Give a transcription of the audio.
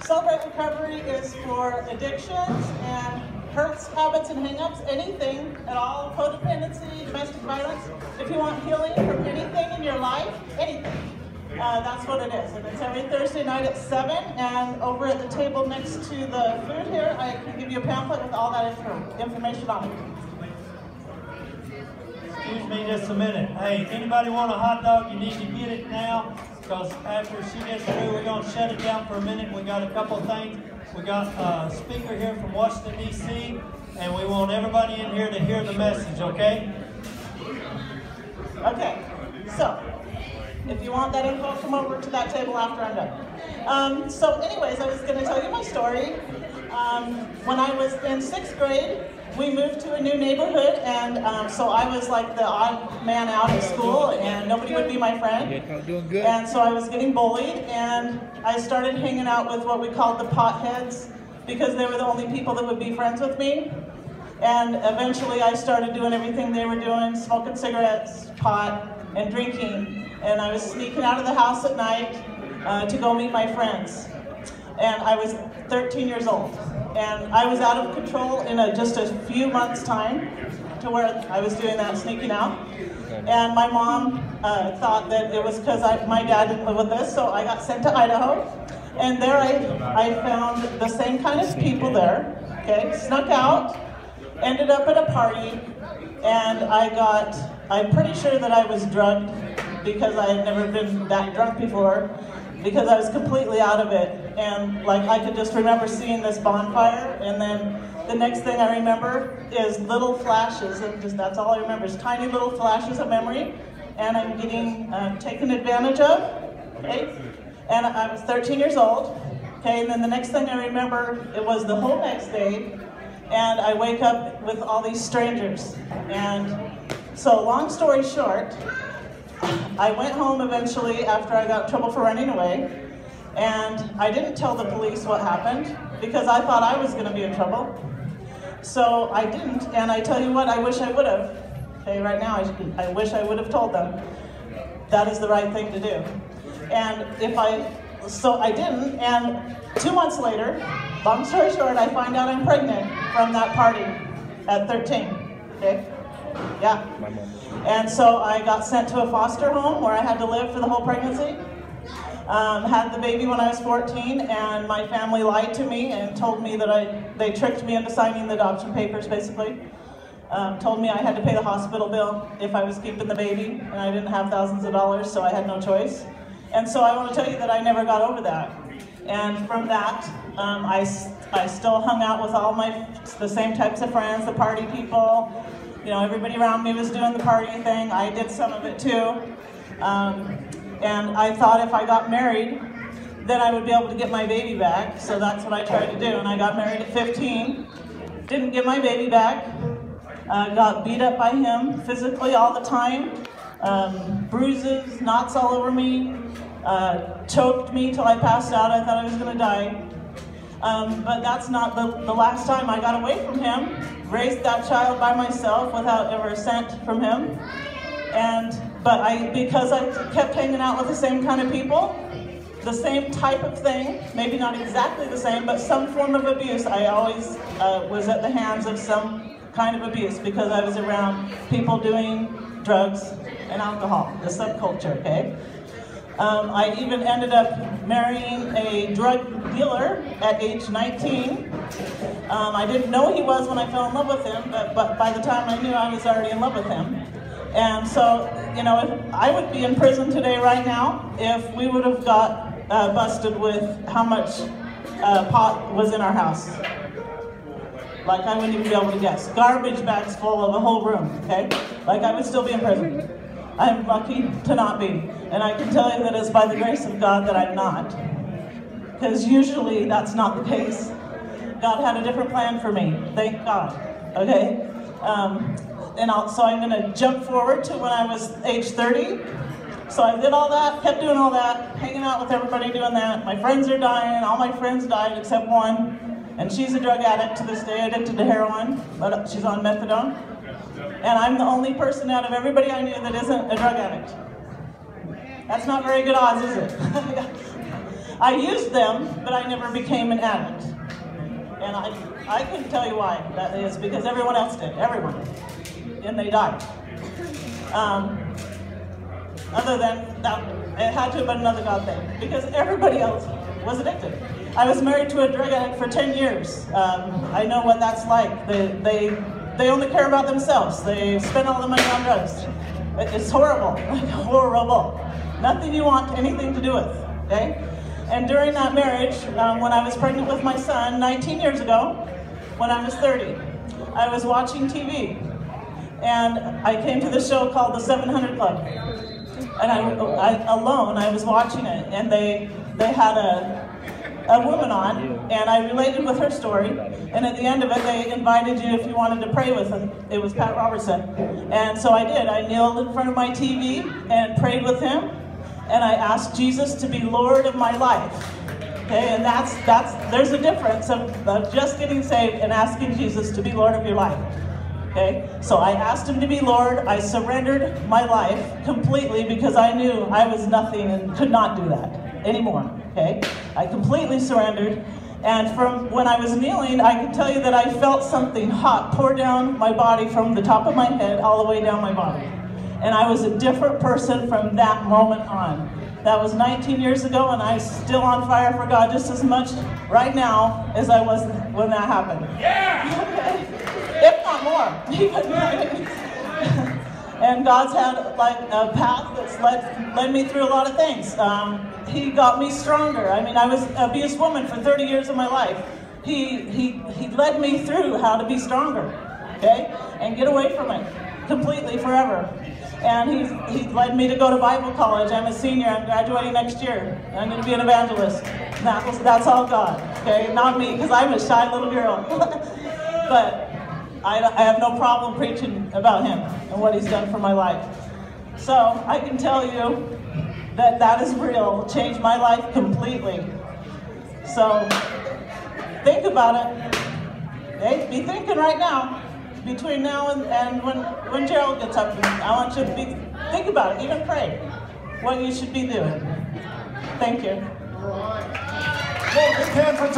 Celebrate Recovery is for addictions and hurts, habits, and hang-ups, anything at all, codependency, domestic violence. If you want healing from anything in your life, anything, that's what it is. And it's every Thursday night at 7, and over at the table next to the food here, I can give you a pamphlet with all that information on it. Excuse me just a minute. Hey, anybody want a hot dog, you need to get it now, because after she gets through, we're going to shut it down for a minute. We got a couple of things. We got a speaker here from Washington, D.C., and we want everybody in here to hear the message, okay? Okay, so if you want that info, come over to that table after I'm done. So anyways, I was going to tell you my story. When I was in 6th grade, we moved to a new neighborhood, and so I was like the odd man out of school, and nobody would be my friend. And so I was getting bullied, and I started hanging out with what we called the potheads, because they were the only people that would be friends with me. And eventually I started doing everything they were doing, smoking cigarettes, pot, and drinking. And I was sneaking out of the house at night to go meet my friends. And I was 13 years old. And I was out of control in just a few months' time to where I was doing that, sneaking out. And my mom thought that it was because my dad didn't live with us, so I got sent to Idaho. And there I found the same kind of people there, okay, snuck out, ended up at a party, and I'm pretty sure that I was drugged because I had never been that drunk before, because I was completely out of it. And like I could just remember seeing this bonfire, and then the next thing I remember is little flashes, and that's all I remember is tiny little flashes of memory, and I'm getting taken advantage of, okay? And I was 13 years old, okay? And then the next thing I remember, it was the whole next day, and I wake up with all these strangers. And so long story short, I went home eventually after I got in trouble for running away, and I didn't tell the police what happened because I thought I was going to be in trouble. So I didn't, and I tell you what, I wish I would have. Okay, right now, I wish I would have told them. That is the right thing to do. And so I didn't, and 2 months later, long story short, I find out I'm pregnant from that party at 13, okay? Yeah. And so I got sent to a foster home where I had to live for the whole pregnancy. Had the baby when I was 14, and my family lied to me and told me that they tricked me into signing the adoption papers, basically. Told me I had to pay the hospital bill if I was keeping the baby, and I didn't have thousands of dollars, so I had no choice. And so I want to tell you that I never got over that. And from that, I still hung out with all the same types of friends, the party people. You know, everybody around me was doing the party thing. I did some of it too. And I thought if I got married, then I would be able to get my baby back. So that's what I tried to do. And I got married at 15. Didn't get my baby back. Got beat up by him physically all the time. Bruises, knots all over me. Choked me till I passed out. I thought I was going to die. But that's not the last time I got away from him. Raised that child by myself without ever a cent from him. But because I kept hanging out with the same kind of people, the same type of thing, maybe not exactly the same, but some form of abuse, I always was at the hands of some kind of abuse because I was around people doing drugs and alcohol, the subculture, okay? I even ended up marrying a drug dealer at age 19. I didn't know he was when I fell in love with him, but by the time I knew, I was already in love with him. And so, you know, I would be in prison today right now if we would have got busted with how much pot was in our house. Like, I wouldn't even be able to guess. Garbage bags full of a whole room, okay? Like, I would still be in prison. I'm lucky to not be. And I can tell you that it's by the grace of God that I'm not. Because usually that's not the case. God had a different plan for me, thank God, okay? So I'm gonna jump forward to when I was age 30. So I did all that, kept doing all that, hanging out with everybody doing that. My friends are dying, all my friends died except one. And she's a drug addict to this day, addicted to heroin, but she's on methadone. And I'm the only person out of everybody I knew that isn't a drug addict. That's not very good odds, is it? I used them, but I never became an addict. And I couldn't tell you why that is, because everyone else did, everyone. And they died. Other than that, it had to have been another God thing, because everybody else was addicted. I was married to a drug addict for 10 years. I know what that's like. They only care about themselves. They spend all the money on drugs. It's horrible, like horrible. Nothing you want anything to do with, okay? And during that marriage, when I was pregnant with my son 19 years ago, when I was 30, I was watching TV. And I came to this show called The 700 Club. And I was watching it, and they had a woman on, and I related with her story, and at the end of it, they invited you if you wanted to pray with them. It was Pat Robertson. And so I did. I kneeled in front of my TV and prayed with him, and I asked Jesus to be Lord of my life. Okay, and there's a difference of just getting saved and asking Jesus to be Lord of your life. Okay, so I asked him to be Lord. I surrendered my life completely because I knew I was nothing and could not do that anymore. Okay, I completely surrendered. And from when I was kneeling, I can tell you that I felt something hot pour down my body from the top of my head all the way down my body. And I was a different person from that moment on. That was 19 years ago, and I'm still on fire for God just as much right now as I was when that happened. Yeah! Okay. If not more. And God's had like a path that's led me through a lot of things. He got me stronger. I mean, I was an abused woman for 30 years of my life. He led me through how to be stronger, okay? And get away from it completely forever. And he led me to go to Bible college. I'm a senior. I'm graduating next year. I'm going to be an evangelist. That's all God, okay? Not me, because I'm a shy little girl. But I have no problem preaching about him and what he's done for my life. So I can tell you that that is real. It changed my life completely. So think about it. Okay? Be thinking right now. Between now and when Gerald gets up, I want you to think about it, even pray, what you should be doing. Thank you. Well, big hand for Dawn.